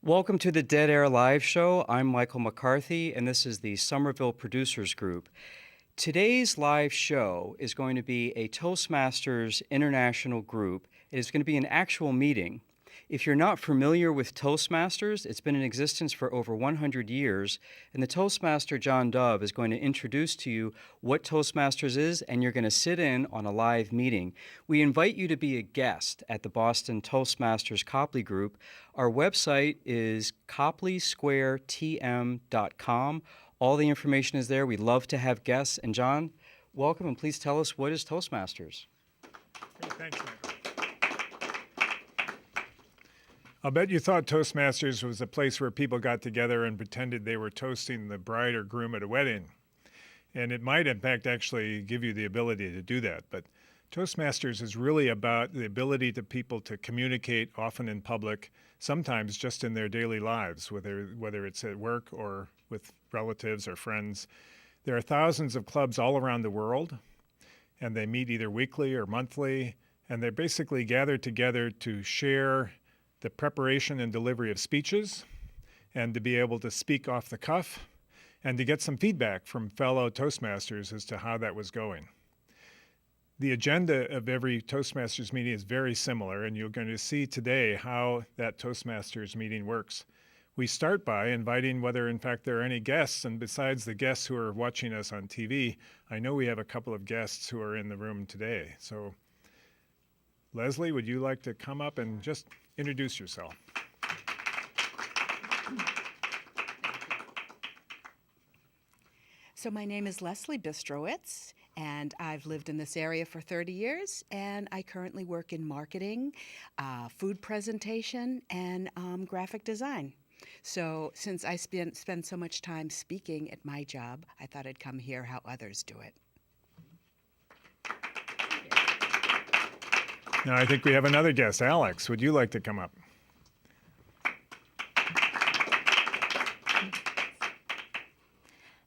Welcome to the Dead Air Live Show. I'm Michael McCarthy, and this is the Somerville Producers Group. Today's live show is going to be a Toastmasters International group. It is going to be an actual meeting. If you're not familiar with Toastmasters, it's been in existence for over 100 years, and the Toastmaster, John Dove, is going to introduce to you what Toastmasters is, and you're going to sit in on a live meeting. We invite you to be a guest at the Boston Toastmasters Copley Group. Our website is copleysquaretm.com. All the information is there. We love to have guests. And John, welcome, and please tell us, what is Toastmasters? Great, thanks, Michael. I'll bet you thought Toastmasters was a place where people got together and pretended they were toasting the bride or groom at a wedding. And it might, in fact, actually give you the ability to do that. But Toastmasters is really about the ability to people to communicate, often in public, sometimes just in their daily lives, whether it's at work or with relatives or friends. There are thousands of clubs all around the world, and they meet either weekly or monthly, and they're basically gathered together to share the preparation and delivery of speeches, and to be able to speak off the cuff, and to get some feedback from fellow Toastmasters as to how that was going. The agenda of every Toastmasters meeting is very similar, and you're going to see today how that Toastmasters meeting works. We start by inviting whether in fact there are any guests, and besides the guests who are watching us on TV, I know we have a couple of guests who are in the room today. So Leslie, would you like to come up and just introduce yourself? So my name is Leslie Bistrowitz, and I've lived in this area for 30 years, and I currently work in marketing, food presentation, and graphic design. So since I spend so much time speaking at my job, I thought I'd come hear how others do it. Now I think we have another guest. Alex, would you like to come up?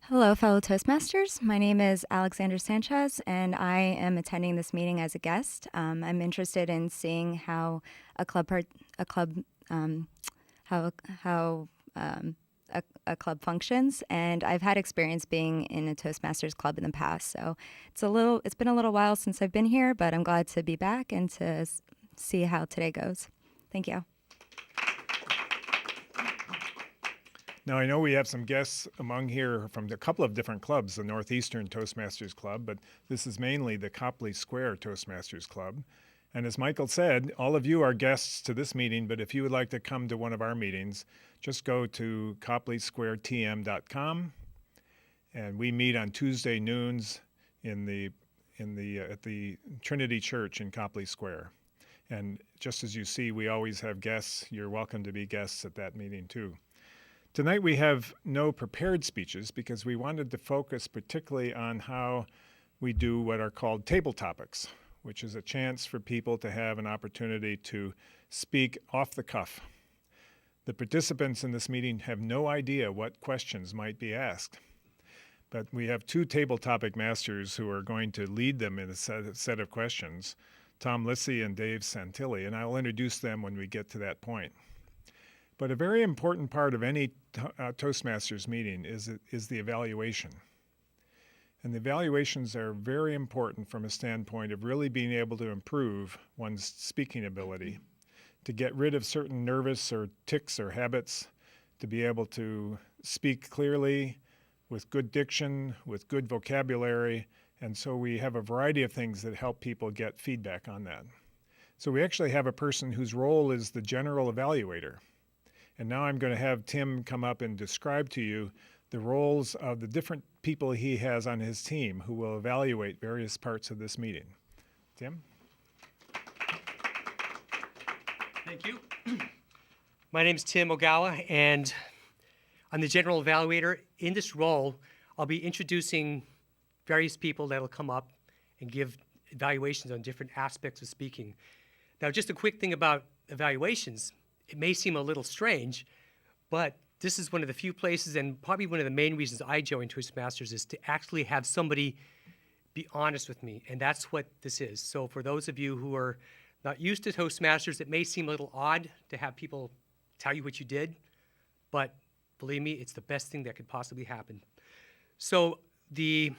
Hello, fellow Toastmasters. My name is Alexander Sanchez, and I am attending this meeting as a guest. I'm interested in seeing how a club functions, and I've had experience being in a Toastmasters club in the past. So it's been a little while since I've been here, but I'm glad to be back and to see how today goes. Thank you. Now, I know we have some guests among here from a couple of different clubs, the Northeastern Toastmasters Club, but this is mainly the Copley Square Toastmasters Club. And as Michael said, all of you are guests to this meeting, but if you would like to come to one of our meetings, just go to copleysquaretm.com, and we meet on Tuesday noons at the Trinity Church in Copley Square. And just as you see, we always have guests. You're welcome to be guests at that meeting too. Tonight we have no prepared speeches because we wanted to focus particularly on how we do what are called table topics, which is a chance for people to have an opportunity to speak off the cuff. The participants in this meeting have no idea what questions might be asked, but we have two table topic masters who are going to lead them in a set of questions, Tom Lissy and Dave Santilli, and I will introduce them when we get to that point. But a very important part of any Toastmasters meeting is the evaluation. And the evaluations are very important from a standpoint of really being able to improve one's speaking ability, to get rid of certain nervous or tics or habits, to be able to speak clearly, with good diction, with good vocabulary, and so we have a variety of things that help people get feedback on that. So we actually have a person whose role is the general evaluator. And now I'm going to have Tim come up and describe to you the roles of the different people he has on his team who will evaluate various parts of this meeting. Tim? Thank you. My name is Tim Ogawa, and I'm the general evaluator. In this role, I'll be introducing various people that will come up and give evaluations on different aspects of speaking. Now, just a quick thing about evaluations. It may seem a little strange, but this is one of the few places, and probably one of the main reasons I joined Toastmasters, is to actually have somebody be honest with me, and that's what this is. So for those of you who are not used to Toastmasters, it may seem a little odd to have people tell you what you did, but believe me, it's the best thing that could possibly happen. So the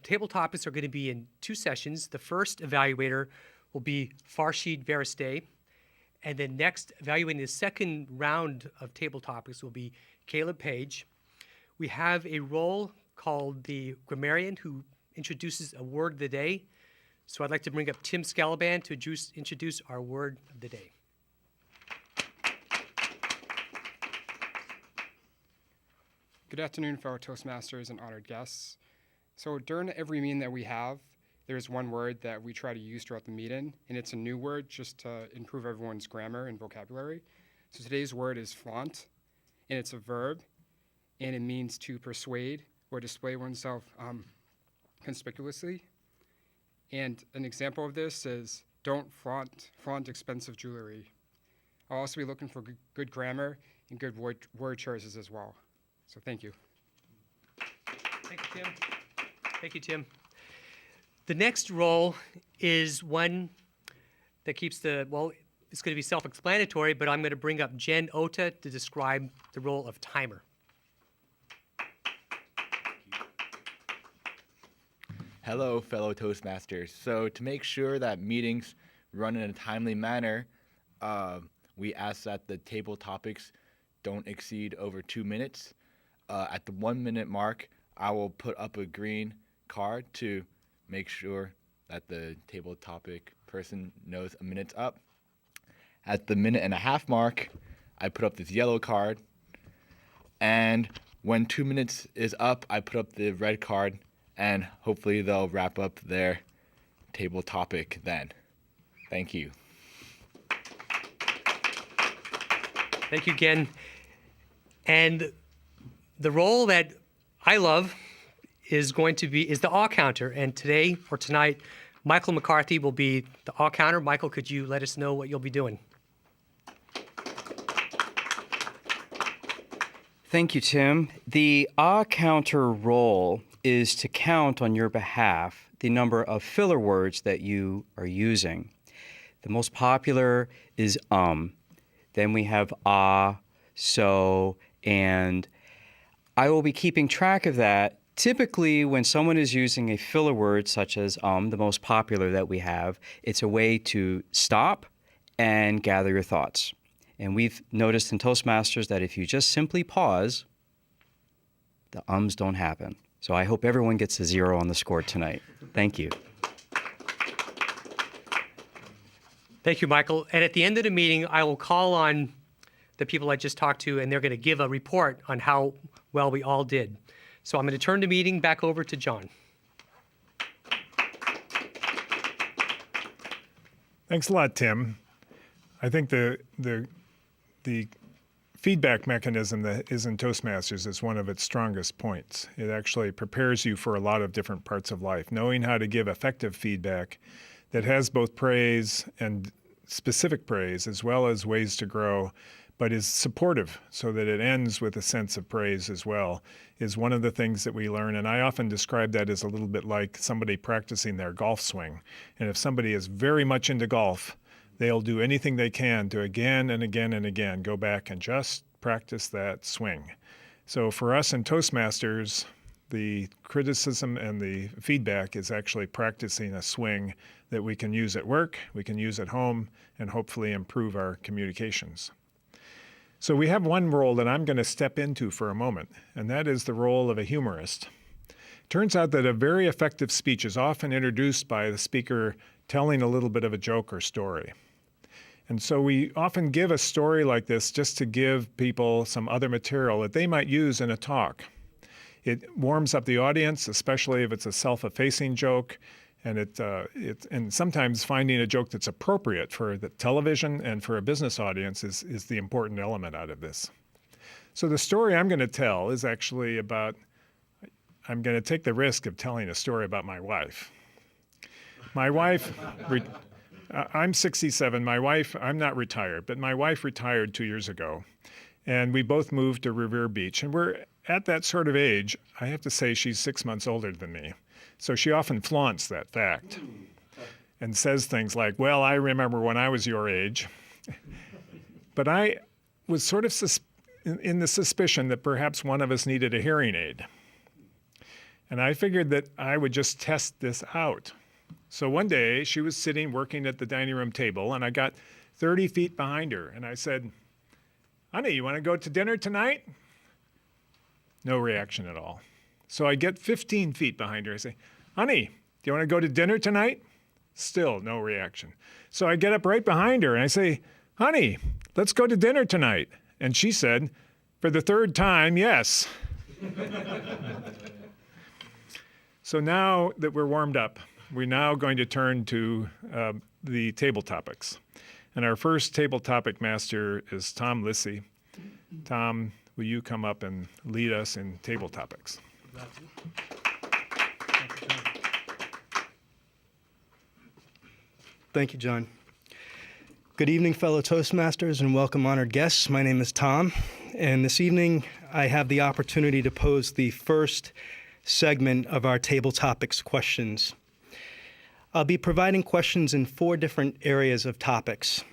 table topics are going to be in 2 sessions. The first evaluator will be Farshid Veristeh, and then next, evaluating the second round of table topics will be Caleb Page. We have a role called the grammarian who introduces a word of the day. So I'd like to bring up Tim Scalaban to introduce our word of the day. Good afternoon, fellow Toastmasters and honored guests. So during every meeting that we have, there's one word that we try to use throughout the meeting, and it's a new word just to improve everyone's grammar and vocabulary. So today's word is flaunt, and it's a verb, and it means to persuade or display oneself conspicuously. And an example of this is don't flaunt expensive jewelry. I'll also be looking for good grammar and good word choices as well. So thank you. Thank you, Tim. Thank you, Tim. The next role is one that keeps it's going to be self-explanatory, but I'm going to bring up Jen Ota to describe the role of timer. Hello, fellow Toastmasters. So to make sure that meetings run in a timely manner, we ask that the table topics don't exceed over 2 minutes. At the 1 minute mark, I will put up a green card to make sure that the table topic person knows a minute's up. At the 1.5 minute mark, I put up this yellow card. And when 2 minutes is up, I put up the red card, and hopefully they'll wrap up their table topic then. Thank you. Thank you again. And the role that I love is the all counter. And today or tonight, Michael McCarthy will be the all counter. Michael, could you let us know what you'll be doing? Thank you, Tim. The counter role is to count on your behalf the number of filler words that you are using. The most popular is Then we have so, and I will be keeping track of that. Typically, when someone is using a filler word such as the most popular that we have, it's a way to stop and gather your thoughts. And we've noticed in Toastmasters that if you just simply pause, the ums don't happen. So I hope everyone gets a 0 on the score tonight. Thank you. Thank you, Michael. And at the end of the meeting, I will call on the people I just talked to, and they're going to give a report on how well we all did. So I'm going to turn the meeting back over to John. Thanks a lot, Tim. I think the feedback mechanism that is in Toastmasters is one of its strongest points. It actually prepares you for a lot of different parts of life. Knowing how to give effective feedback that has both praise and specific praise as well as ways to grow, but is supportive so that it ends with a sense of praise as well, is one of the things that we learn. And I often describe that as a little bit like somebody practicing their golf swing. And if somebody is very much into golf, they'll do anything they can to again and again and again go back and just practice that swing. So for us in Toastmasters, the criticism and the feedback is actually practicing a swing that we can use at work, we can use at home, and hopefully improve our communications. So we have one role that I'm going to step into for a moment, and that is the role of a humorist. Turns out that a very effective speech is often introduced by the speaker telling a little bit of a joke or story. And so we often give a story like this just to give people some other material that they might use in a talk. It warms up the audience, especially if it's a self-effacing joke, and sometimes finding a joke that's appropriate for the television and for a business audience is the important element out of this. So the story I'm going to tell is actually I'm going to take the risk of telling a story about my wife. My wife, I'm 67. My wife, I'm not retired, but my wife retired 2 years ago. And we both moved to Revere Beach. And we're at that sort of age. I have to say she's 6 months older than me. So she often flaunts that fact and says things like, well, I remember when I was your age. But was sort of in the suspicion that perhaps one of us needed a hearing aid. And I figured that I would just test this out. So one day she was sitting working at the dining room table, and I got 30 feet behind her, and I said, "Honey, you want to go to dinner tonight?" No reaction at all. So I get 15 feet behind her. I say, "Honey, do you want to go to dinner tonight?" Still no reaction. So I get up right behind her and I say, "Honey, let's go to dinner tonight." And she said, for the third time, yes. So now that we're warmed up, we're now going to turn to the table topics. And our first table topic master is Tom Lissy. Tom, will you come up and lead us in table topics? Thank you, John. Good evening, fellow Toastmasters, and welcome honored guests. My name is Tom, and this evening I have the opportunity to pose the first segment of our table topics questions. I'll be providing questions in 4 different areas of topics.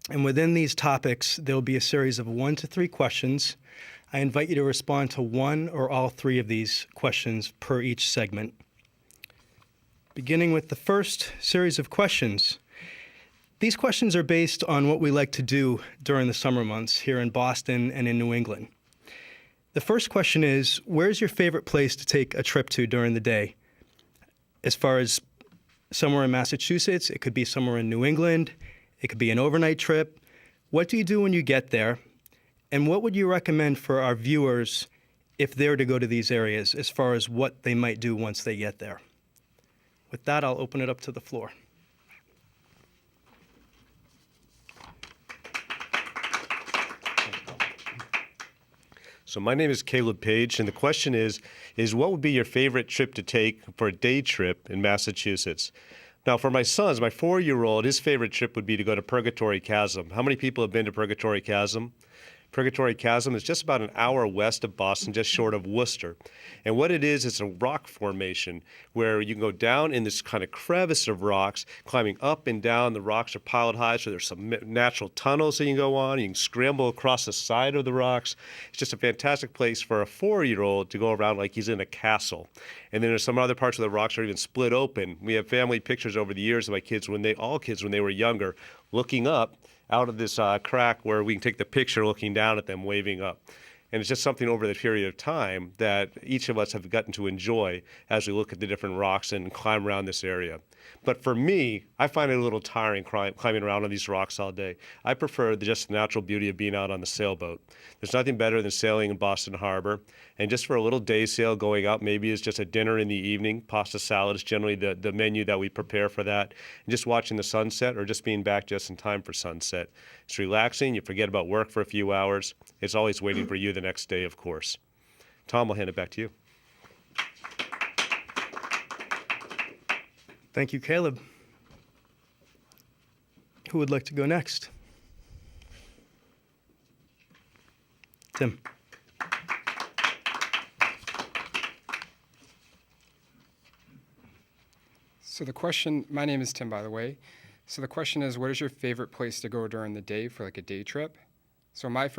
And within these topics, there'll be a series of 1 to 3 questions. I invite you to respond to 1 or all 3 of these questions per each segment. Beginning with the first series of questions. These questions are based on what we like to do during the summer months here in Boston and in New England. The first question is, where's your favorite place to take a trip to during the day? As far as somewhere in Massachusetts, it could be somewhere in New England, it could be an overnight trip. What do you do when you get there? And what would you recommend for our viewers if they're to go to these areas as far as what they might do once they get there? With that, I'll open it up to the floor. So my name is Caleb Page, and the question is what would be your favorite trip to take for a day trip in Massachusetts? Now, for my sons, my 4-year-old, his favorite trip would be to go to Purgatory Chasm. How many people have been to Purgatory Chasm? Purgatory Chasm is just about an hour west of Boston, just short of Worcester. And what it is, it's a rock formation where you can go down in this kind of crevice of rocks, climbing up and down. The rocks are piled high, so there's some natural tunnels that you can go on. You can scramble across the side of the rocks. It's just a fantastic place for a 4-year-old to go around like he's in a castle. And then there's some other parts of the rocks that are even split open. We have family pictures over the years of my kids, when they were younger, looking up out of this crack where we can take the picture looking down at them, waving up. And it's just something over the period of time that each of us have gotten to enjoy as we look at the different rocks and climb around this area. But for me, I find it a little tiring climbing around on these rocks all day. I prefer just the natural beauty of being out on the sailboat. There's nothing better than sailing in Boston Harbor. And just for a little day sail going out, maybe it's just a dinner in the evening. Pasta salad is generally the menu that we prepare for that. And just watching the sunset or just being back just in time for sunset. It's relaxing. You forget about work for a few hours. It's always waiting for you the next day, of course. Tom, I'll hand it back to you. Thank you, Caleb. Who would like to go next? Tim. So the question, my name is Tim, by the way. So the question is, what is your favorite place to go during the day for like a day trip? So my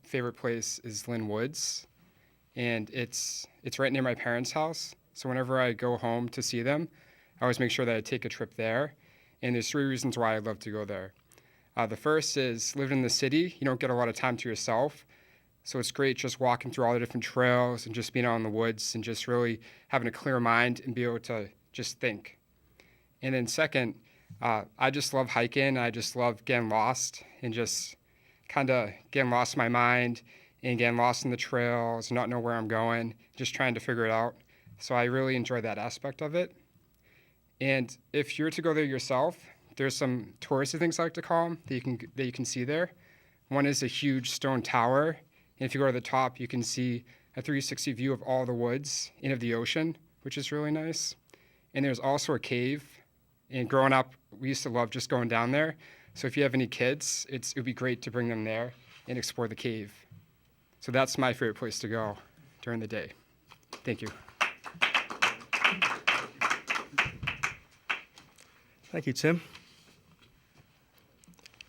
favorite place is Lynn Woods, and it's right near my parents' house. So whenever I go home to see them, I always make sure that I take a trip there. And there's 3 reasons why I love to go there. The first is living in the city, you don't get a lot of time to yourself. So it's great just walking through all the different trails and just being out in the woods and just really having a clear mind and be able to just think. And then second, I just love hiking. I just love getting lost and just kind of getting lost in my mind and getting lost in the trails, not know where I'm going, just trying to figure it out. So I really enjoy that aspect of it. And if you're to go there yourself, there's some touristy things, I like to call them, that you can see there. One is a huge stone tower. And if you go to the top, you can see a 360 view of all the woods and of the ocean, which is really nice. And there's also a cave. And growing up, we used to love just going down there. So if you have any kids, it would be great to bring them there and explore the cave. So that's my favorite place to go during the day. Thank you. Thank you, Tim.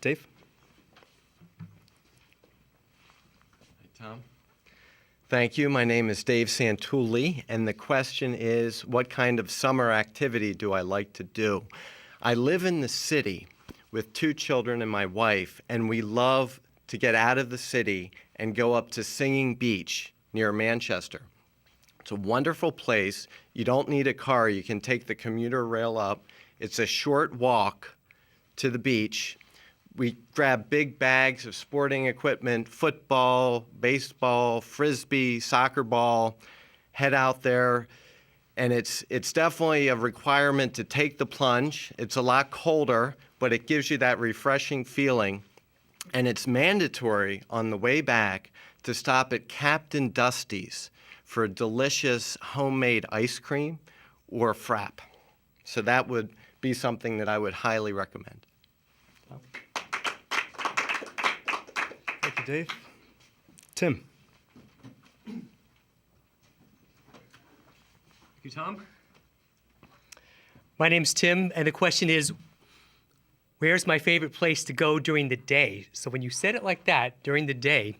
Dave? Tom. Thank you. My name is Dave Santulli, and the question is, what kind of summer activity do I like to do? I live in the city with 2 children and my wife, and we love to get out of the city and go up to Singing Beach near Manchester. It's a wonderful place. You don't need a car. You can take the commuter rail up. It's a short walk to the beach. We grab big bags of sporting equipment, football, baseball, frisbee, soccer ball, head out there. And it's definitely a requirement to take the plunge. It's a lot colder, but it gives you that refreshing feeling. And it's mandatory on the way back to stop at Captain Dusty's for delicious homemade ice cream or frap. So that would be something that I would highly recommend. Thank you, Dave. Tim. Thank you, Tom. My name's Tim, and the question is, where's my favorite place to go during the day? So when you said it like that, during the day,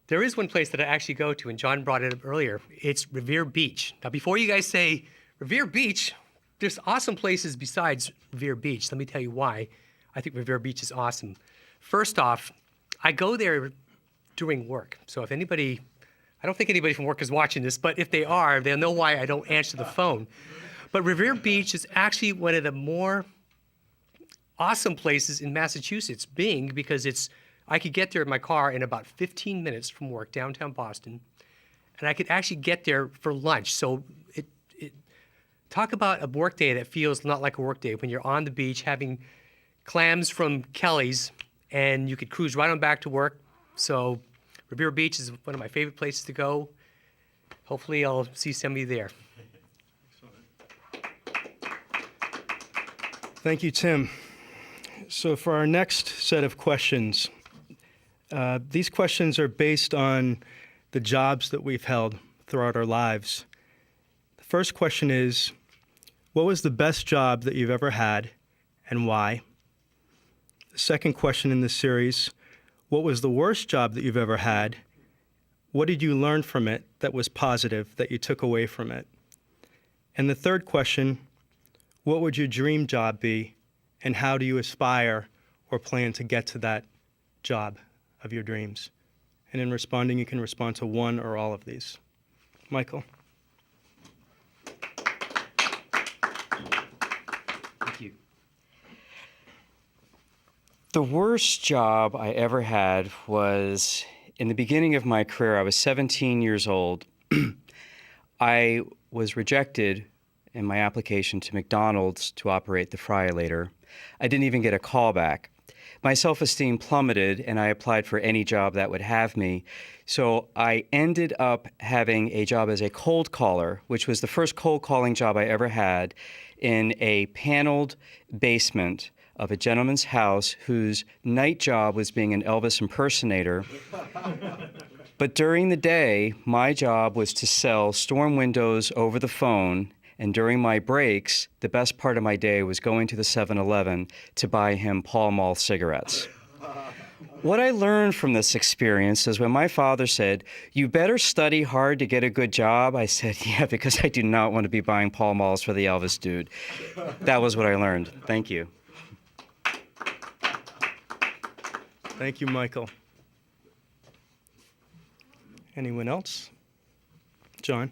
there is one place that I actually go to, and John brought it up earlier. It's Revere Beach. Now, before you guys say, Revere Beach, there's awesome places besides Revere Beach. Let me tell you why I think Revere Beach is awesome. First off, I go there during work. So if anybody, I don't think anybody from work is watching this, but if they are, they'll know why I don't answer the phone. But Revere Beach is actually one of the more awesome places in Massachusetts, being because I could get there in my car in about 15 minutes from work, downtown Boston, and I could actually get there for lunch. So talk about a work day that feels not like a work day when you're on the beach having clams from Kelly's, and you could cruise right on back to work. So Revere Beach is one of my favorite places to go. Hopefully I'll see some of you there. Thank you, Tim. So for our next set of questions, these questions are based on the jobs that we've held throughout our lives. The first question is, what was the best job that you've ever had and why? The second question in this series, what was the worst job that you've ever had? What did you learn from it that was positive that you took away from it? And the third question, what would your dream job be, and how do you aspire or plan to get to that job of your dreams? And in responding, you can respond to one or all of these. Michael. Thank you. The worst job I ever had was in the beginning of my career. I was 17 years old. I was rejected in my application to McDonald's to operate the fryolator. I didn't even get a call back. My self-esteem plummeted, and I applied for any job that would have me. So I ended up having a job as a cold caller, which was the first cold calling job I ever had, in a paneled basement of a gentleman's house whose night job was being an Elvis impersonator. But during the day, my job was to sell storm windows over the phone. And during my breaks, the best part of my day was going to the 7-Eleven to buy him Pall Mall cigarettes. What I learned from this experience is when my father said, "You better study hard to get a good job," I said, "Yeah, because I do not want to be buying Pall Malls for the Elvis dude." That was what I learned. Thank you. Thank you, Michael. Anyone else? John?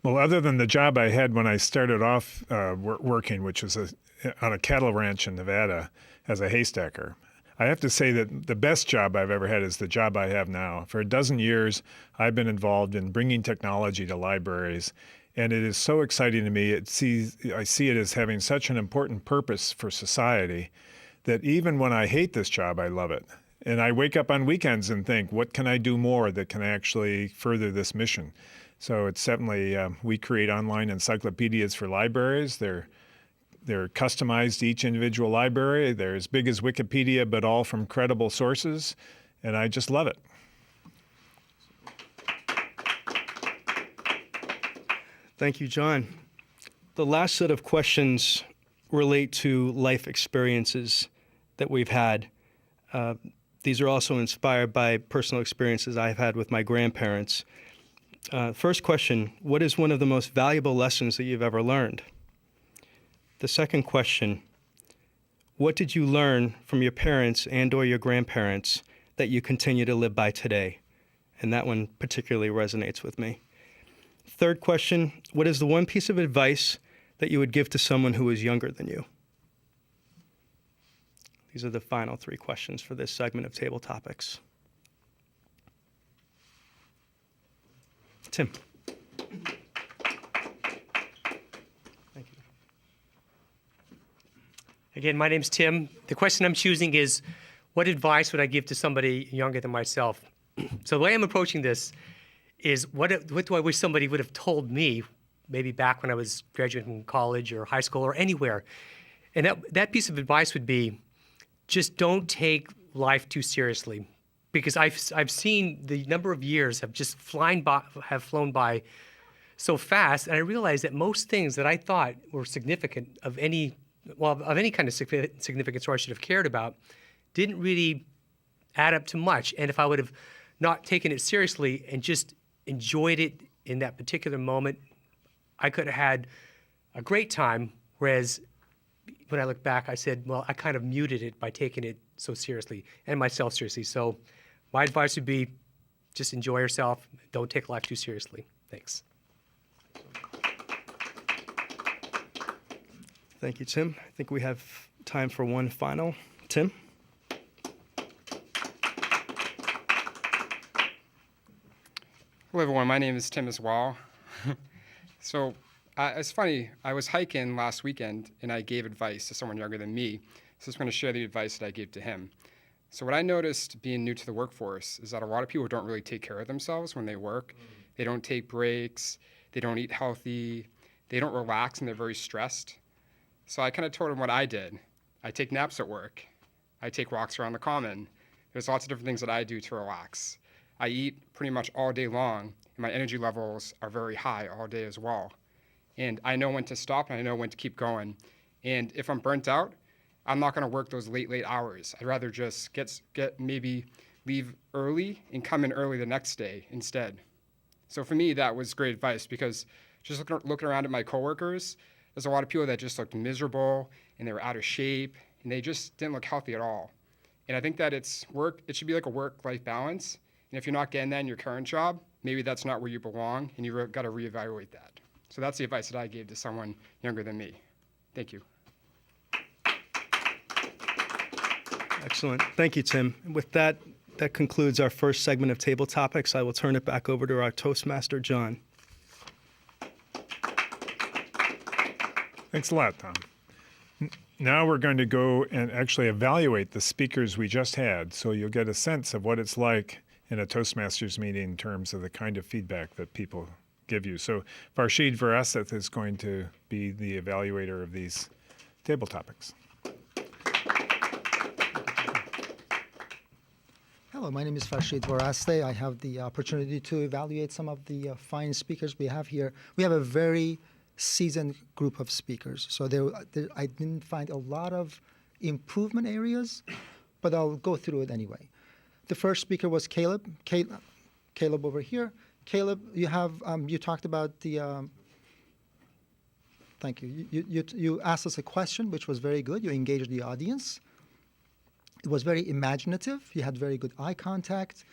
Well, other than the job I had when I started off working, which was on a cattle ranch in Nevada as a haystacker, I have to say that the best job I've ever had is the job I have now. For a dozen years, I've been involved in bringing technology to libraries, and it is so exciting to me. I see it as having such an important purpose for society that even when I hate this job, I love it. And I wake up on weekends and think, what can I do more that can actually further this mission? So it's certainly, we create online encyclopedias for libraries. They're customized to each individual library. They're as big as Wikipedia, but all from credible sources. And I just love it. Thank you, John. The last set of questions relate to life experiences. that we've had. These are also inspired by personal experiences I've had with my grandparents. First question, what is one of the most valuable lessons that you've ever learned? The second question, what did you learn from your parents and or your grandparents that you continue to live by today? And that one particularly resonates with me. Third question, what is the one piece of advice that you would give to someone who is younger than you? These are the final three questions for this segment of Table Topics. Tim. Thank you. Again, my name's Tim. The question I'm choosing is, what advice would I give to somebody younger than myself? So the way I'm approaching this is, what do I wish somebody would have told me, maybe back when I was graduating from college or high school or anywhere? And that piece of advice would be, just don't take life too seriously, because I've seen the number of years have just flown by so fast, and I realized that most things that I thought were significant of any kind of significance, or I should have cared about, didn't really add up to much. And if I would have not taken it seriously and just enjoyed it in that particular moment, I could have had a great time. Whereas when I look back, I said, well, I kind of muted it by taking it so seriously, and myself seriously. So my advice would be, just enjoy yourself. Don't take life too seriously. Thanks. Thank you, Tim. I think we have time for one final. Tim? Hello, everyone. My name is Tim as well. So it's funny. I was hiking last weekend, and I gave advice to someone younger than me. So I'm going to share the advice that I gave to him. So what I noticed being new to the workforce is that a lot of people don't really take care of themselves when they work. They don't take breaks. They don't eat healthy. They don't relax, and they're very stressed. So I kind of told them what I did. I take naps at work. I take walks around the common. There's lots of different things that I do to relax. I eat pretty much all day long, and my energy levels are very high all day as well. And I know when to stop, and I know when to keep going. And if I'm burnt out, I'm not going to work those late hours. I'd rather just maybe leave early and come in early the next day instead. So for me, that was great advice, because just looking around at my coworkers, there's a lot of people that just looked miserable, and they were out of shape, and they just didn't look healthy at all. And I think that it should be like a work-life balance. And if you're not getting that in your current job, maybe that's not where you belong, and you've got to reevaluate that. So that's the advice that I gave to someone younger than me. Thank you. Excellent. Thank you, Tim. With that concludes our first segment of Table Topics. I will turn it back over to our Toastmaster, John. Thanks a lot, Tom. Now we're going to go and actually evaluate the speakers we just had, so you'll get a sense of what it's like in a Toastmasters meeting in terms of the kind of feedback that people give you. So Farshid Varaseth is going to be the evaluator of these table topics. Hello, my name is Farshid Varaseth. I have the opportunity to evaluate some of the fine speakers we have here. We have a very seasoned group of speakers, so I didn't find a lot of improvement areas, but I'll go through it anyway. The first speaker was Caleb. Caleb over here. Caleb, you talked about the. Thank you. You asked us a question, which was very good. You engaged the audience. It was very imaginative. You had very good eye contact,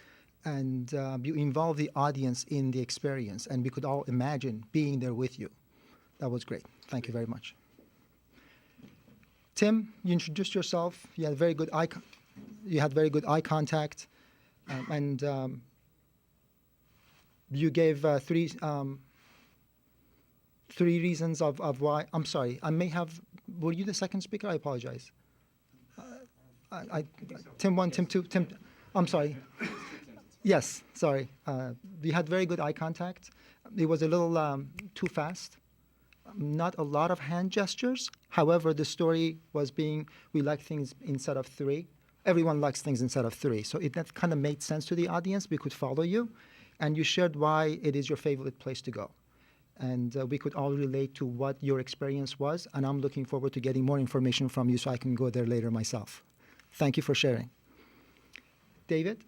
and you involved the audience in the experience, and we could all imagine being there with you. That was great. Thank you very much. Tim, you introduced yourself. You had very good eye contact, and you gave three reasons of why. I'm sorry. I may have. Were you the second speaker? I apologize. Tim 1, Tim 2, Tim. I'm sorry. Yes, sorry. You had very good eye contact. It was a little too fast. Not a lot of hand gestures. However, the story was we like things instead of three. Everyone likes things instead of three. So that kind of made sense to the audience. We could follow you. And you shared why it is your favorite place to go. And we could all relate to what your experience was. And I'm looking forward to getting more information from you so I can go there later myself. Thank you for sharing. David?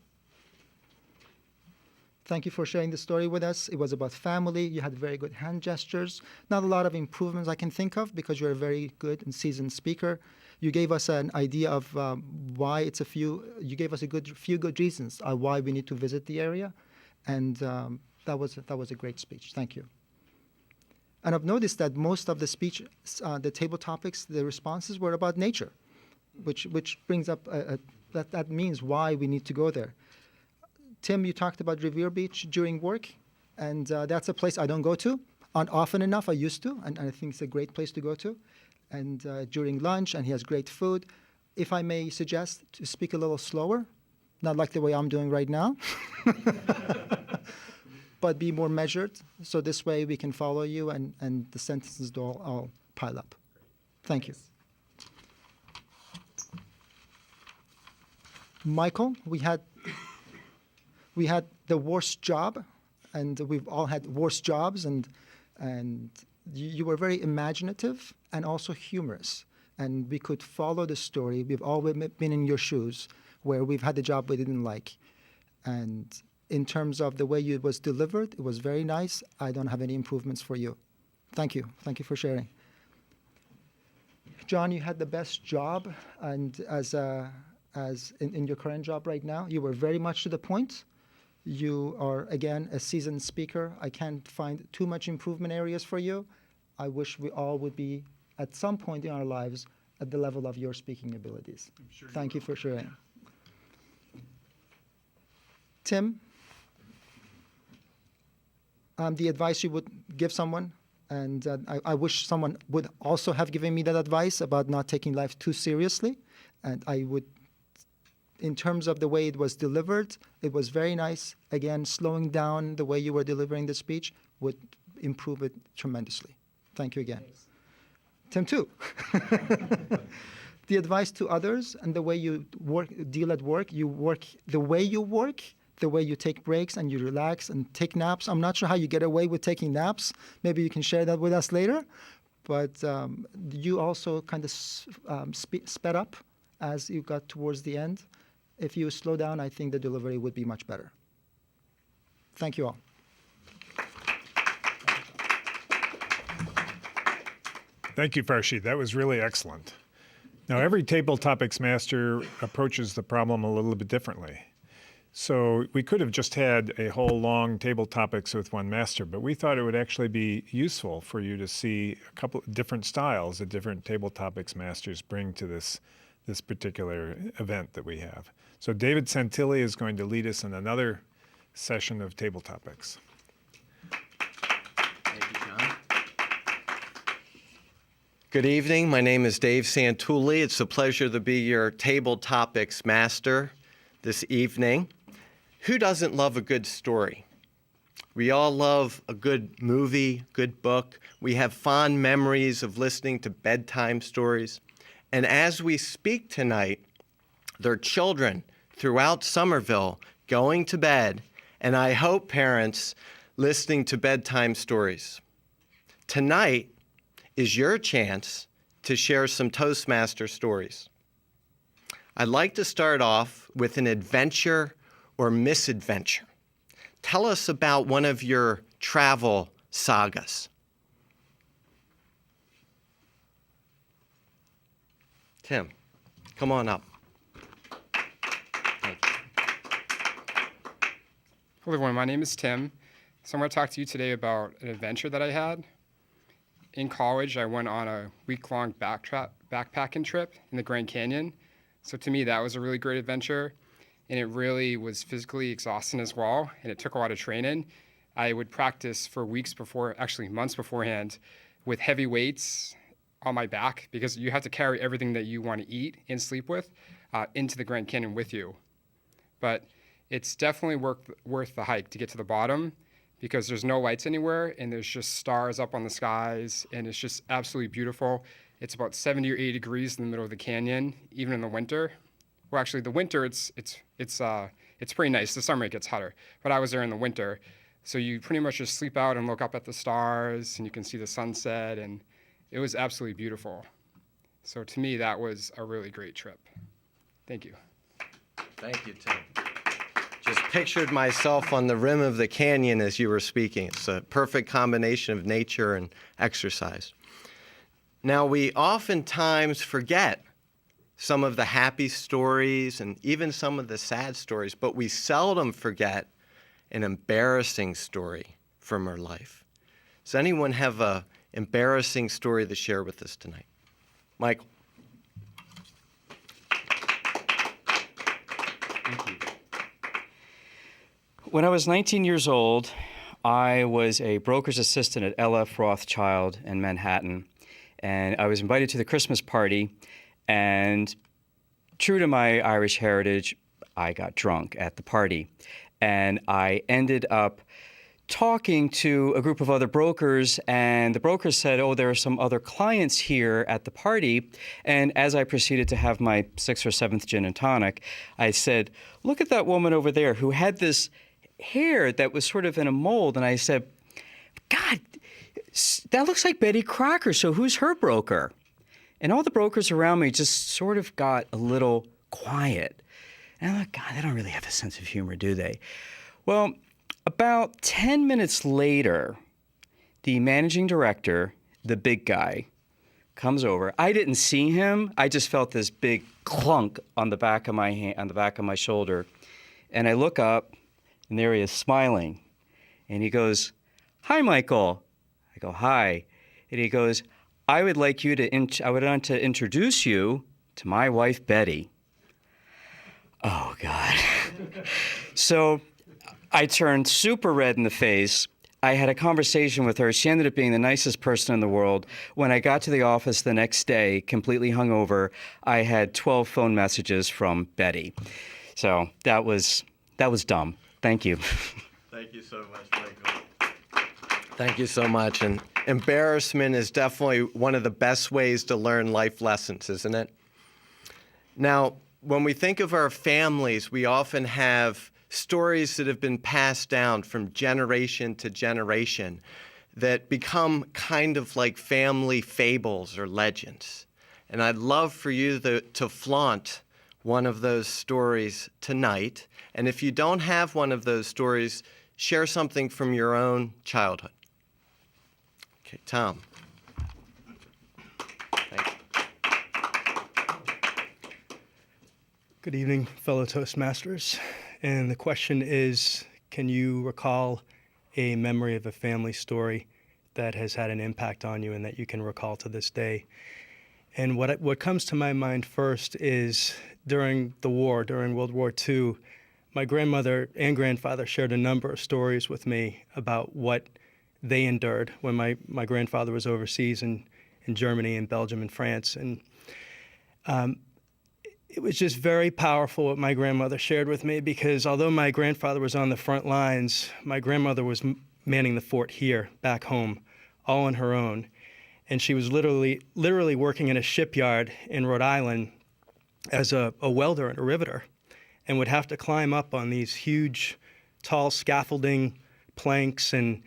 Thank you for sharing the story with us. It was about family. You had very good hand gestures. Not a lot of improvements I can think of because you're a very good and seasoned speaker. You gave us an idea of why you gave us few good reasons why we need to visit the area. And that was a great speech. Thank you. And I've noticed that most of the speech, the table topics, the responses were about nature, which brings up that means why we need to go there. Tim, you talked about Revere Beach during work, and that's a place I don't go to often enough. I used to, and I think it's a great place to go to. And during lunch, and he has great food. If I may suggest to speak a little slower, not like the way I'm doing right now, but be more measured, so this way we can follow you and the sentences don't all pile up. Thank you. Michael, we had the worst job, and we've all had worse jobs, and you were very imaginative and also humorous, and we could follow the story. We've all been in your shoes, where we've had the job we didn't like, and in terms of the way it was delivered, it was very nice. I don't have any improvements for you. Thank you. Thank you for sharing. John, you had the best job, and as in your current job right now, you were very much to the point. You are, again, a seasoned speaker. I can't find too much improvement areas for you. I wish we all would be, at some point in our lives, at the level of your speaking abilities. Thank you for sharing. Tim, the advice you would give someone, and I wish someone would also have given me that advice about not taking life too seriously, and I would, in terms of the way it was delivered, it was very nice. Again, slowing down the way you were delivering the speech would improve it tremendously. Thank you again. Thanks. Tim, too. The advice to others and the way you deal at work, the way you take breaks and you relax and take naps. I'm not sure how you get away with taking naps. Maybe you can share that with us later. But you also kind of sped up as you got towards the end. If you slow down, I think the delivery would be much better. Thank you all. Thank you, Farshid. That was really excellent. Now, every table topics master approaches the problem a little bit differently. So we could have just had a whole long table topics with one master, but we thought it would actually be useful for you to see a couple of different styles that different table topics masters bring to this particular event that we have. So David Santilli is going to lead us in another session of table topics. Thank you, John. Good evening. My name is Dave Santulli. It's a pleasure to be your table topics master this evening. Who doesn't love a good story? We all love a good movie, good book. We have fond memories of listening to bedtime stories. And as we speak tonight, there are children throughout Somerville going to bed, and I hope parents listening to bedtime stories. Tonight is your chance to share some Toastmaster stories. I'd like to start off with an adventure or misadventure. Tell us about one of your travel sagas. Tim, come on up. Hello everyone, my name is Tim. So I'm going to talk to you today about an adventure that I had. In college, I went on a week-long backpacking trip in the Grand Canyon. So to me, that was a really great adventure, and it really was physically exhausting as well, and it took a lot of training. I would practice for weeks before, actually months beforehand, with heavy weights on my back, because you have to carry everything that you want to eat and sleep with into the Grand Canyon with you. But it's definitely worth the hike to get to the bottom, because there's no lights anywhere, and there's just stars up on the skies, and it's just absolutely beautiful. It's about 70 or 80 degrees in the middle of the canyon, even in the winter. Well, actually, the winter it's pretty nice. The summer it gets hotter, but I was there in the winter, so you pretty much just sleep out and look up at the stars, and you can see the sunset, and it was absolutely beautiful. So to me, that was a really great trip. Thank you. Thank you, Tim. Just pictured myself on the rim of the canyon as you were speaking. It's a perfect combination of nature and exercise. Now, we oftentimes forget some of the happy stories and even some of the sad stories, but we seldom forget an embarrassing story from our life. Does anyone have an embarrassing story to share with us tonight? Michael. Thank you. When I was 19 years old, I was a broker's assistant at L.F. Rothschild in Manhattan, and I was invited to the Christmas party, and true to my Irish heritage, I got drunk at the party, and I ended up talking to a group of other brokers, and the brokers said, oh, there are some other clients here at the party. And as I proceeded to have my 6th or 7th gin and tonic, I said, look at that woman over there who had this hair that was sort of in a mold. And I said, God, that looks like Betty Crocker, so who's her broker? And all the brokers around me just sort of got a little quiet. And I thought, God, they don't really have a sense of humor, do they? Well, about 10 minutes later, the managing director, the big guy, comes over. I didn't see him. I just felt this big clunk on the back of my hand, on the back of my shoulder. And I look up, and there he is smiling. And he goes, hi, Michael. I go, hi. And he goes, I would like to introduce you to my wife, Betty. Oh, God. So I turned super red in the face. I had a conversation with her. She ended up being the nicest person in the world. When I got to the office the next day, completely hungover, I had 12 phone messages from Betty. So that was dumb. Thank you. Thank you so much, Michael. Thank you so much. And embarrassment is definitely one of the best ways to learn life lessons, isn't it? Now, when we think of our families, we often have stories that have been passed down from generation to generation that become kind of like family fables or legends. And I'd love for you to flaunt one of those stories tonight. And if you don't have one of those stories, share something from your own childhood. Okay, Tom. Thank you. Good evening, fellow Toastmasters. And the question is, can you recall a memory of a family story that has had an impact on you and that you can recall to this day? And what comes to my mind first is during the war, during World War II, my grandmother and grandfather shared a number of stories with me about what they endured when my grandfather was overseas in Germany and Belgium and France. And it was just very powerful what my grandmother shared with me, because although my grandfather was on the front lines, my grandmother was manning the fort here, back home, all on her own. And she was literally working in a shipyard in Rhode Island as a welder and a riveter, and would have to climb up on these huge, tall scaffolding planks and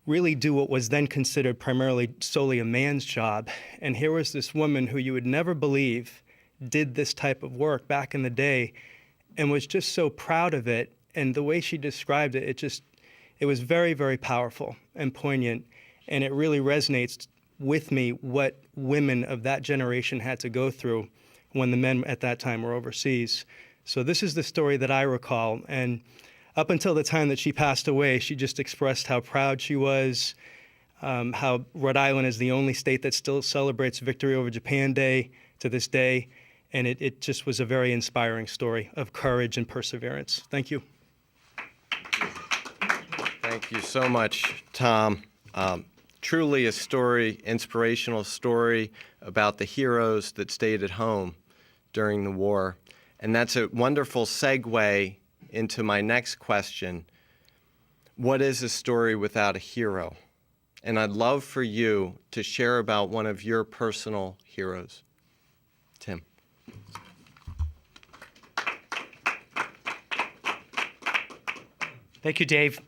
really do what was then considered primarily solely a man's job. And here was this woman who you would never believe did this type of work back in the day and was just so proud of it. And the way she described it, it was very, very powerful and poignant. And it really resonates with me what women of that generation had to go through when the men at that time were overseas. So this is the story that I recall. And up until the time that she passed away, she just expressed how proud she was, how Rhode Island is the only state that still celebrates Victory over Japan Day to this day. And it just was a very inspiring story of courage and perseverance. Thank you. Thank you so much, Tom. Truly a story, inspirational story about the heroes that stayed at home during the war. And that's a wonderful segue into my next question. What is a story without a hero? And I'd love for you to share about one of your personal heroes. Tim. Thank you, Dave.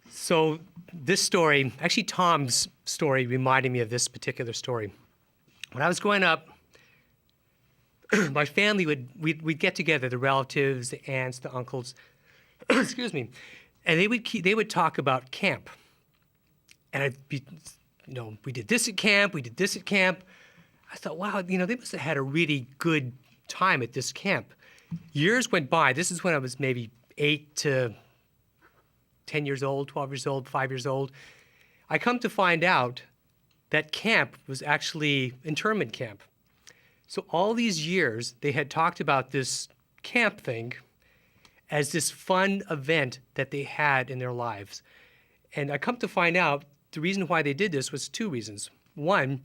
So this story, actually Tom's story reminded me of this particular story. When I was growing up, my family we'd get together, the relatives, the aunts, the uncles, excuse me, and they would talk about camp. And I'd be, we did this at camp, we did this at camp. I thought, wow, they must have had a really good time at this camp. Years went by. This is when I was maybe 8 to 10 years old, 12 years old, 5 years old. I come to find out that camp was actually internment camp. So all these years, they had talked about this camp thing as this fun event that they had in their lives. And I come to find out the reason why they did this was 2 reasons. One,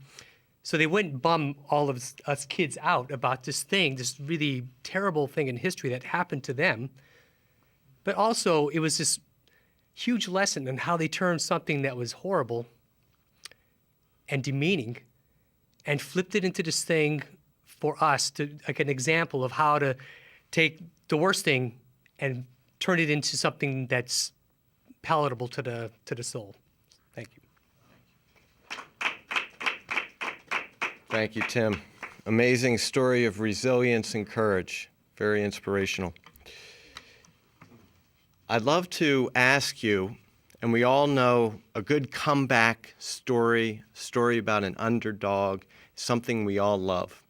so they wouldn't bum all of us kids out about this thing, this really terrible thing in history that happened to them. But also, it was this huge lesson on how they turned something that was horrible and demeaning and flipped it into this thing for us, to like an example of how to take the worst thing and turn it into something that's palatable to the soul. Thank you. Thank you, Tim. Amazing story of resilience and courage. Very inspirational. I'd love to ask you, and we all know a good comeback story about an underdog, something we all love.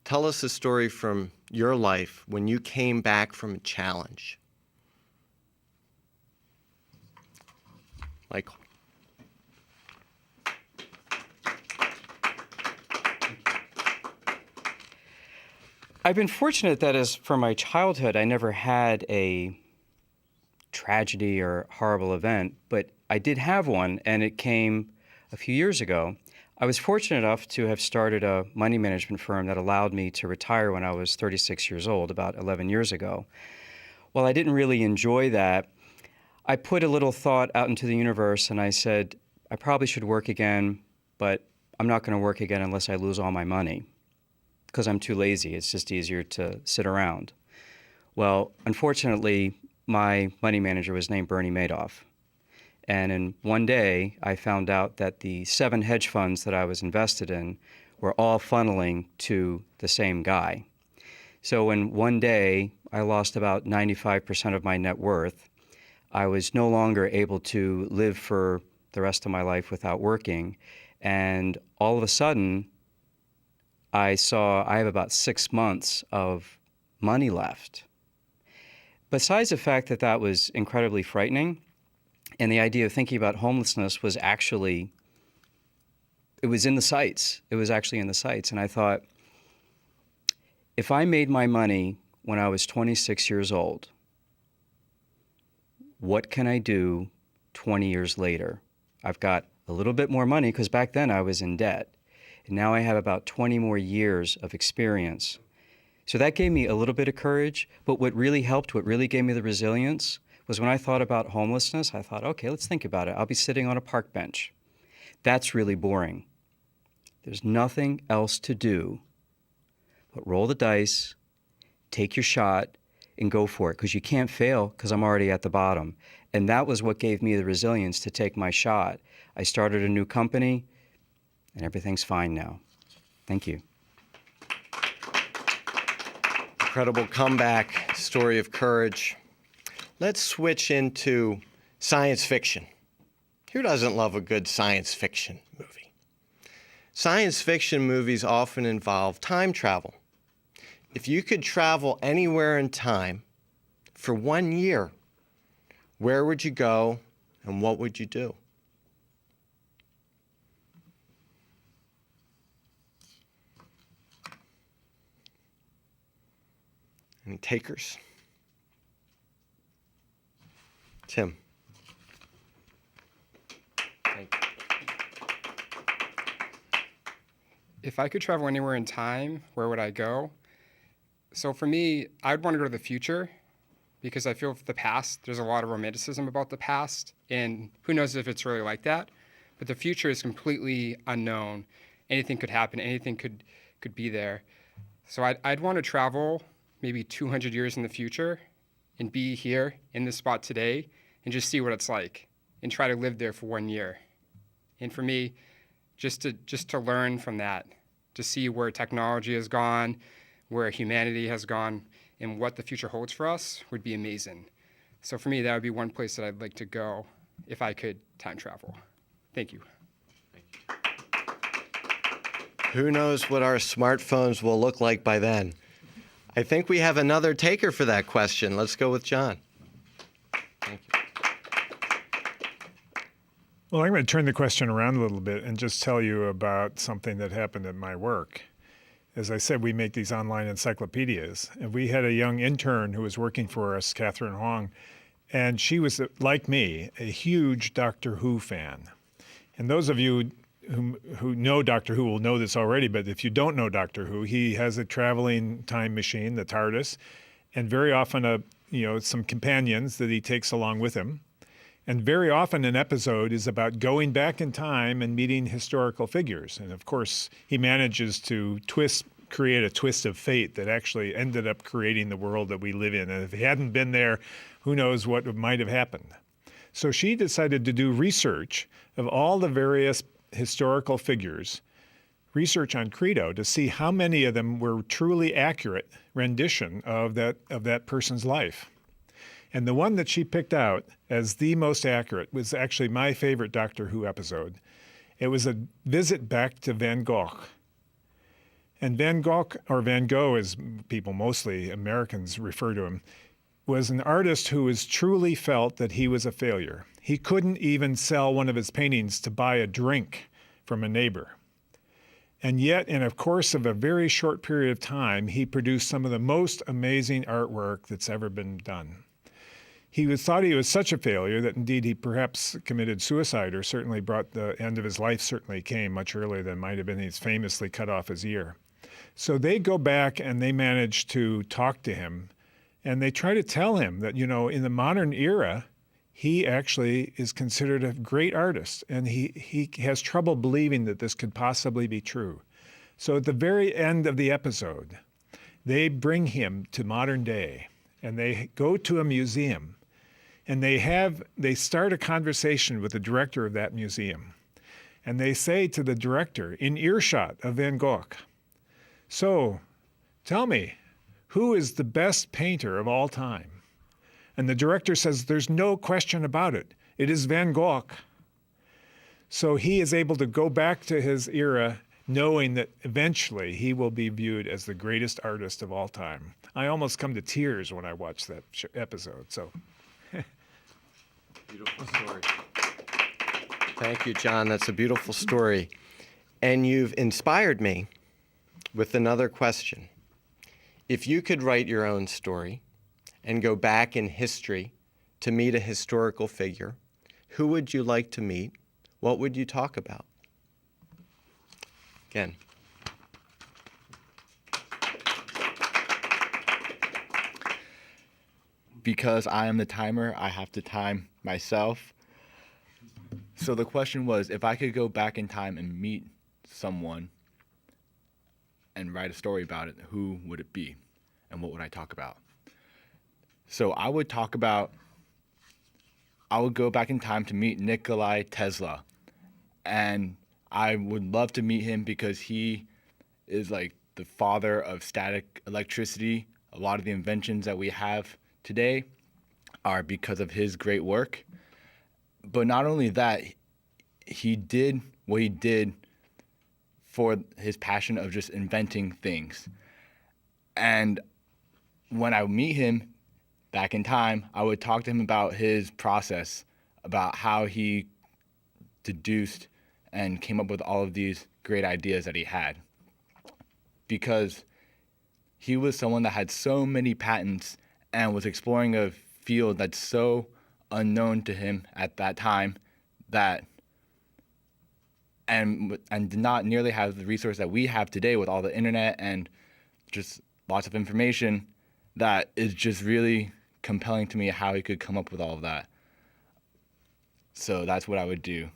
Tell us a story from your life when you came back from a challenge. Michael. I've been fortunate that as for my childhood, I never had a tragedy or horrible event, but I did have one, and it came a few years ago. I was fortunate enough to have started a money management firm that allowed me to retire when I was 36 years old, about 11 years ago. While I didn't really enjoy that, I put a little thought out into the universe, and I said, I probably should work again, but I'm not going to work again unless I lose all my money, because I'm too lazy. It's just easier to sit around. Well, unfortunately, my money manager was named Bernie Madoff. And in one day, I found out that the 7 hedge funds that I was invested in were all funneling to the same guy. So in one day, I lost about 95% of my net worth. I was no longer able to live for the rest of my life without working. And all of a sudden, I saw I have about 6 months of money left. Besides the fact that that was incredibly frightening, and the idea of thinking about homelessness was actually, it was in the sights. It was actually in the sights. And I thought, if I made my money when I was 26 years old, what can I do 20 years later? I've got a little bit more money because back then I was in debt. And now I have about 20 more years of experience. So that gave me a little bit of courage. But what really helped, what really gave me the resilience, was when I thought about homelessness, I thought, okay, let's think about it. I'll be sitting on a park bench. That's really boring. There's nothing else to do but roll the dice, take your shot, and go for it, because you can't fail because I'm already at the bottom. And that was what gave me the resilience to take my shot. I started a new company, and everything's fine now. Thank you. Incredible comeback, story of courage. Let's switch into science fiction. Who doesn't love a good science fiction movie? Science fiction movies often involve time travel. If you could travel anywhere in time for 1 year, where would you go and what would you do? Any takers? Tim. Thank you. If I could travel anywhere in time, where would I go? So for me, I'd want to go to the future because I feel for the past, there's a lot of romanticism about the past, and who knows if it's really like that. But the future is completely unknown. Anything could happen. Anything could be there. So I'd want to travel maybe 200 years in the future and be here in this spot today and just see what it's like and try to live there for 1 year. And for me, just to learn from that, to see where technology has gone, where humanity has gone, and what the future holds for us would be amazing. So for me, that would be one place that I'd like to go if I could time travel. Thank you. Who knows what our smartphones will look like by then? I think we have another taker for that question. Let's go with John. Thank you. Well, I'm going to turn the question around a little bit and just tell you about something that happened at my work. As I said, we make these online encyclopedias, and we had a young intern who was working for us, Catherine Huang, and she was, like me, a huge Doctor Who fan. And those of you who know Doctor Who will know this already, but if you don't know Doctor Who, he has a traveling time machine, the TARDIS, and very often some companions that he takes along with him. And very often an episode is about going back in time and meeting historical figures. And of course, he manages to create a twist of fate that actually ended up creating the world that we live in. And if he hadn't been there, who knows what might have happened. So she decided to do research of all the various historical figures, research on Credo, to see how many of them were truly accurate rendition of that person's life. And the one that she picked out as the most accurate was actually my favorite Doctor Who episode. It was a visit back to Van Gogh. And Van Gogh, or Van Gogh as people, mostly Americans, refer to him, was an artist who was truly felt that he was a failure. He couldn't even sell one of his paintings to buy a drink from a neighbor. And yet, in a course of a very short period of time, he produced some of the most amazing artwork that's ever been done. He thought he was such a failure that indeed he perhaps committed suicide, or certainly brought the end of his life certainly came much earlier than might have been. He's famously cut off his ear. So they go back and they manage to talk to him, and they try to tell him that, in the modern era, he actually is considered a great artist, and he has trouble believing that this could possibly be true. So at the very end of the episode, they bring him to modern day, and they go to a museum. And they start a conversation with the director of that museum. And they say to the director, in earshot of Van Gogh, "So, tell me, who is the best painter of all time?" And the director says, "There's no question about it. It is Van Gogh." So he is able to go back to his era knowing that eventually he will be viewed as the greatest artist of all time. I almost come to tears when I watch that episode. So. Beautiful story. Thank you, John. That's a beautiful story. And you've inspired me with another question. If you could write your own story and go back in history to meet a historical figure, who would you like to meet? What would you talk about? Again. Because I am the timer, I have to time myself. So the question was, if I could go back in time and meet someone and write a story about it, who would it be? And what would I talk about? So I would go back in time to meet Nikola Tesla. And I would love to meet him because he is like the father of static electricity. A lot of the inventions that we have today are because of his great work. But not only that, he did what he did for his passion of just inventing things. And when I would meet him back in time, I would talk to him about his process, about how he deduced and came up with all of these great ideas that he had. Because he was someone that had so many patents and was exploring a field that's so unknown to him at that time and did not nearly have the resource that we have today with all the internet and just lots of information, that is just really compelling to me how he could come up with all of that. So that's what I would do.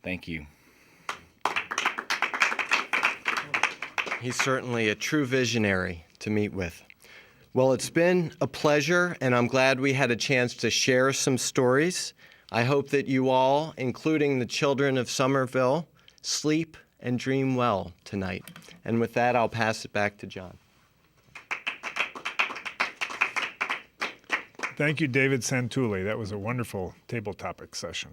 Thank you. He's certainly a true visionary to meet with. Well, it's been a pleasure, and I'm glad we had a chance to share some stories. I hope that you all, including the children of Somerville, sleep and dream well tonight. And with that, I'll pass it back to John. Thank you, David Santulli. That was a wonderful table topic session.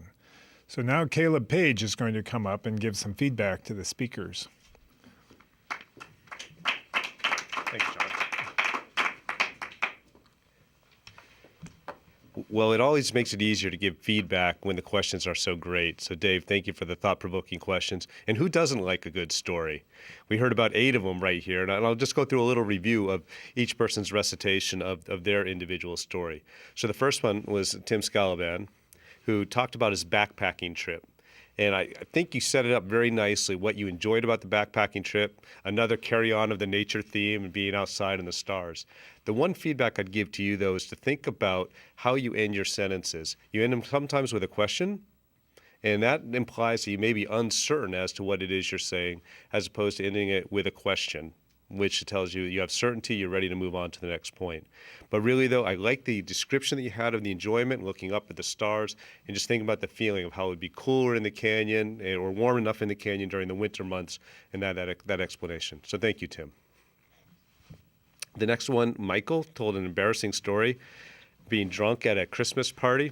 So now Caleb Page is going to come up and give some feedback to the speakers. Thanks, John. Well, it always makes it easier to give feedback when the questions are so great. So, Dave, thank you for the thought-provoking questions. And who doesn't like a good story? We heard about 8 of them right here, and I'll just go through a little review of each person's recitation of their individual story. So the first one was Tim Scalaban, who talked about his backpacking trip. And I think you set it up very nicely, what you enjoyed about the backpacking trip, another carry-on of the nature theme and being outside in the stars. The one feedback I'd give to you, though, is to think about how you end your sentences. You end them sometimes with a question, and that implies that you may be uncertain as to what it is you're saying, as opposed to ending it with a question, which tells you you have certainty, you're ready to move on to the next point. But really, though, I like the description that you had of the enjoyment, looking up at the stars, and just thinking about the feeling of how it would be cooler in the canyon or warm enough in the canyon during the winter months, and that explanation. So thank you, Tim. The next one, Michael told an embarrassing story, being drunk at a Christmas party.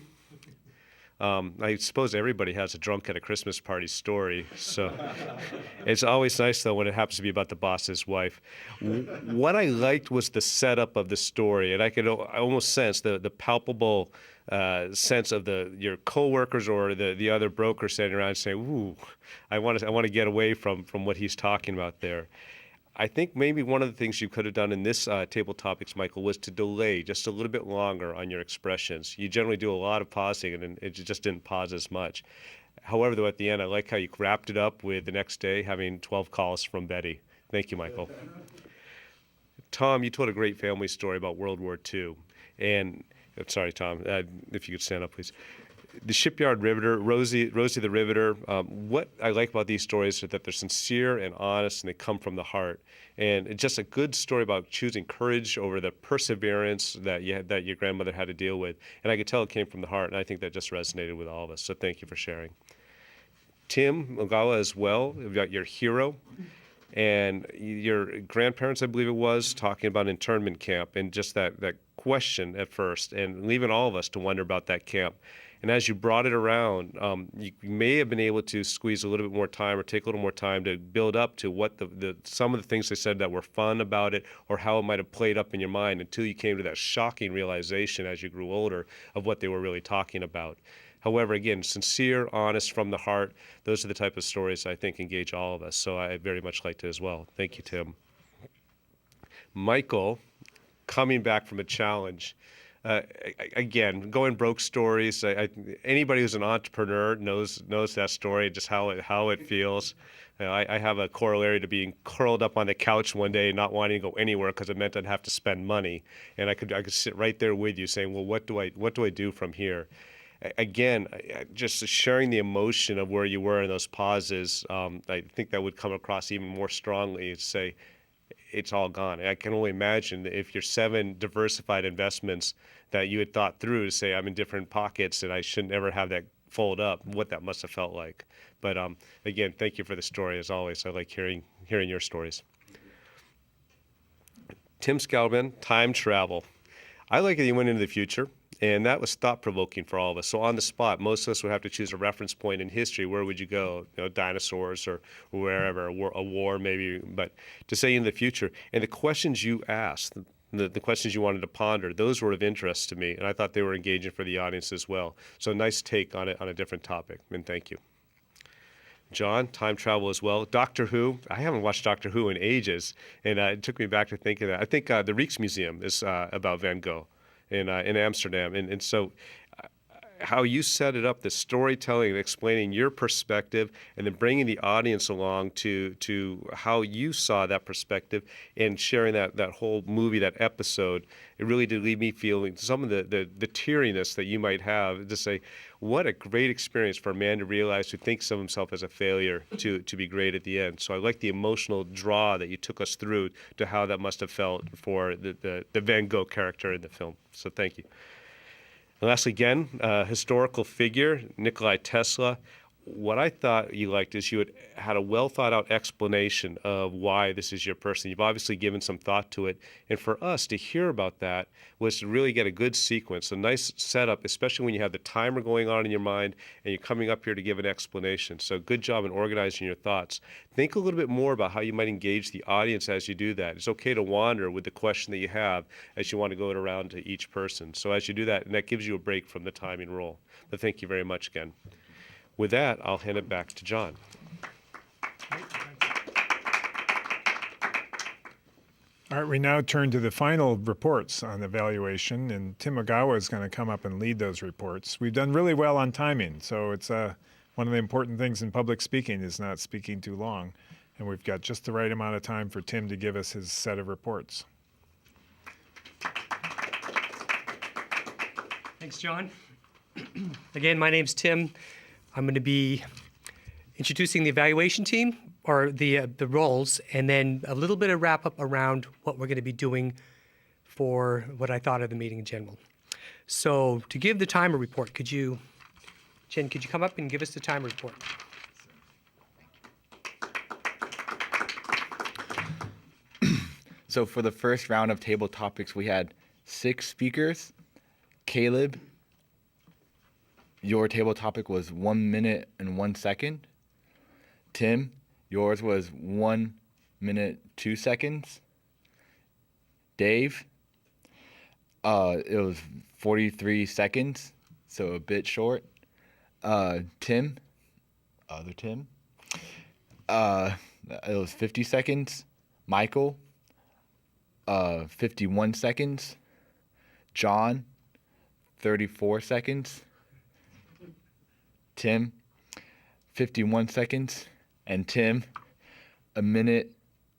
I suppose everybody has a drunk at a Christmas party story. So it's always nice, though, when it happens to be about the boss's wife. What I liked was the setup of the story, and I could almost sense the palpable sense of your coworkers or the other broker standing around saying, "Ooh, I want to get away from what he's talking about there." I think maybe one of the things you could have done in this table topics, Michael, was to delay just a little bit longer on your expressions. You generally do a lot of pausing, and it just didn't pause as much. However, though, at the end, I like how you wrapped it up with the next day having 12 calls from Betty. Thank you, Michael. Tom, you told a great family story about World War II. And, sorry, Tom, if you could stand up, please. The Shipyard Riveter, Rosie the Riveter, what I like about these stories is that they're sincere and honest, and they come from the heart. And it's just a good story about choosing courage over the perseverance that your grandmother had to deal with. And I could tell it came from the heart, and I think that just resonated with all of us. So thank you for sharing. Tim Ogawa as well, about your hero. And your grandparents, I believe it was, talking about internment camp and just that question at first, and leaving all of us to wonder about that camp. And as you brought it around, you may have been able to squeeze a little bit more time or take a little more time to build up to what some of the things they said that were fun about it, or how it might have played up in your mind until you came to that shocking realization as you grew older of what they were really talking about. However, again, sincere, honest, from the heart, those are the type of stories I think engage all of us. So I very much liked it as well. Thank you, Tim. Michael, coming back from a challenge. Again, going broke stories. Anybody who's an entrepreneur knows that story, just how it feels. I have a corollary to being curled up on the couch one day, not wanting to go anywhere because it meant I'd have to spend money, and I could sit right there with you, saying, "Well, what do I do from here?" Again, just sharing the emotion of where you were in those pauses. I think that would come across even more strongly. To say, it's all gone. I can only imagine that if your 7 diversified investments that you had thought through to say, I'm in different pockets and I shouldn't ever have that fold up, what that must have felt like. But again, thank you for the story as always. I like hearing your stories. Tim Scalban, time travel. I like that you went into the future, and that was thought-provoking for all of us. So on the spot, most of us would have to choose a reference point in history. Where would you go? Dinosaurs or wherever, a war maybe. But to say in the future, and the questions you asked, the questions you wanted to ponder, those were of interest to me, and I thought they were engaging for the audience as well. So nice take on a different topic, and thank you. John, time travel as well. Doctor Who, I haven't watched Doctor Who in ages, and it took me back to thinking that. I think the Rijksmuseum is about Van Gogh in Amsterdam, and so how you set it up, the storytelling, explaining your perspective, and then bringing the audience along to how you saw that perspective and sharing that whole movie, that episode, it really did leave me feeling some of the teariness that you might have to say, what a great experience for a man to realize who thinks of himself as a failure to be great at the end. So I like the emotional draw that you took us through to how that must have felt for the Van Gogh character in the film. So thank you. And lastly, again, historical figure, Nikolai Tesla. what I thought you liked is you had a well thought out explanation of why this is your person. You've obviously given some thought to it. And for us to hear about that was to really get a good sequence, a nice setup, especially when you have the timer going on in your mind and you're coming up here to give an explanation. So good job in organizing your thoughts. Think a little bit more about how you might engage the audience as you do that. It's okay to wander with the question that you have as you want to go around to each person. So as you do that, and that gives you a break from the timing role. But thank you very much again. With that, I'll hand it back to John. All right, we now turn to the final reports on evaluation, and Tim Ogawa is going to come up and lead those reports. We've done really well on timing, so it's one of the important things in public speaking is not speaking too long, and we've got just the right amount of time for Tim to give us his set of reports. Thanks, John. Again, my name's Tim. I'm going to be introducing the evaluation team, or the roles, and then a little bit of wrap up around what we're going to be doing for what I thought of the meeting in general. So to give the timer report, Jen, could you come up and give us the timer report? So for the first round of table topics, we had 6 speakers. Caleb, your table topic was 1 minute and 1 second. Tim, yours was 1 minute 2 seconds. Dave, it was 43 seconds, so a bit short. Tim, other Tim, it was 50 seconds. Michael, 51 seconds. John, 34 seconds. Tim, 51 seconds. And Tim, 1 minute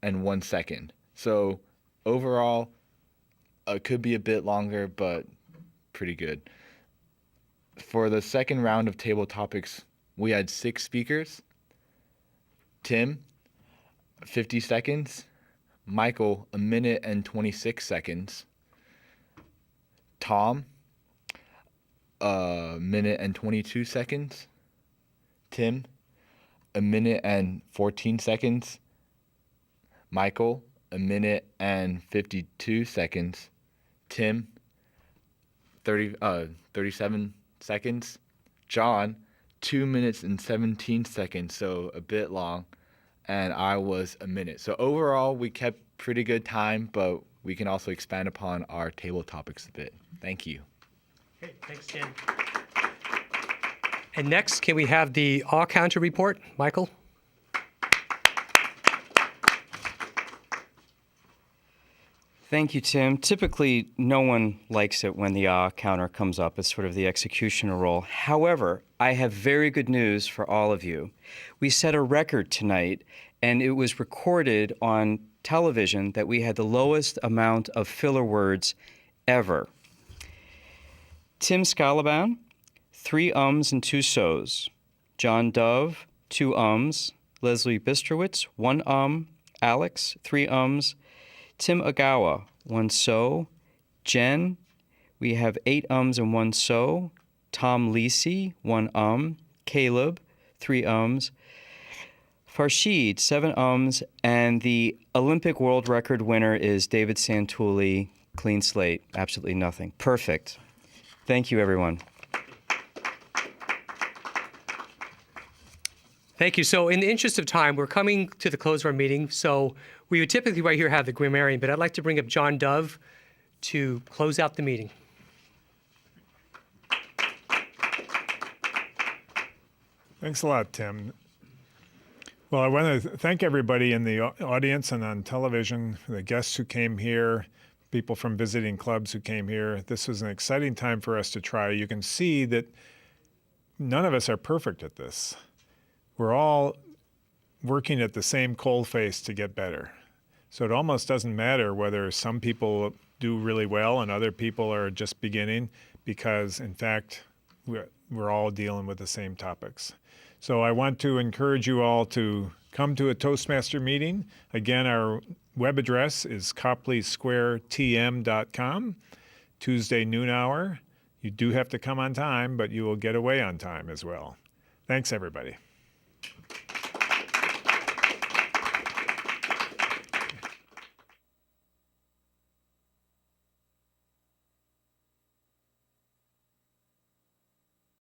and 1 second. So overall, it could be a bit longer, but pretty good. For the second round of table topics, we had 6 speakers. Tim, 50 seconds. Michael, 1 minute and 26 seconds. Tom, 1 minute and 22 seconds. Tim, 1 minute and 14 seconds. Michael, 1 minute and 52 seconds. Tim, 37 seconds. John, 2 minutes and 17 seconds, so a bit long. And I was 1 minute. So overall, we kept pretty good time, but we can also expand upon our table topics a bit. Thank you. Okay, thanks, Jen. And next, can we have the all-counter report? Michael? Thank you, Tim. Typically, no one likes it when the counter comes up as sort of the executioner role. However, I have very good news for all of you. We set a record tonight, and it was recorded on television that we had the lowest amount of filler words ever. Tim Scalaban, 3 ums and 2 so's. John Dove, 2 ums. Leslie Bistrowitz, 1 Alex, 3 ums. Tim Ogawa, 1 so. Jen, we have 8 ums and 1 so. Tom Lisi, 1 Caleb, 3 ums. Farshid, 7 ums. And the Olympic world record winner is David Santulli, clean slate, absolutely nothing. Perfect. Thank you, everyone. Thank you. So in the interest of time, we're coming to the close of our meeting. So we would typically right here have the grammarian, but I'd like to bring up John Dove to close out the meeting. Thanks a lot, Tim. Well, I want to thank everybody in the audience and on television, the guests who came here, people from visiting clubs who came here. This was an exciting time for us to try. You can see that none of us are perfect at this. We're all working at the same coalface to get better. So it almost doesn't matter whether some people do really well and other people are just beginning, because in fact, we're all dealing with the same topics. So I want to encourage you all to come to a Toastmaster meeting. Again, our web address is copleysquaretm.com, Tuesday noon hour. You do have to come on time, but you will get away on time as well. Thanks, everybody.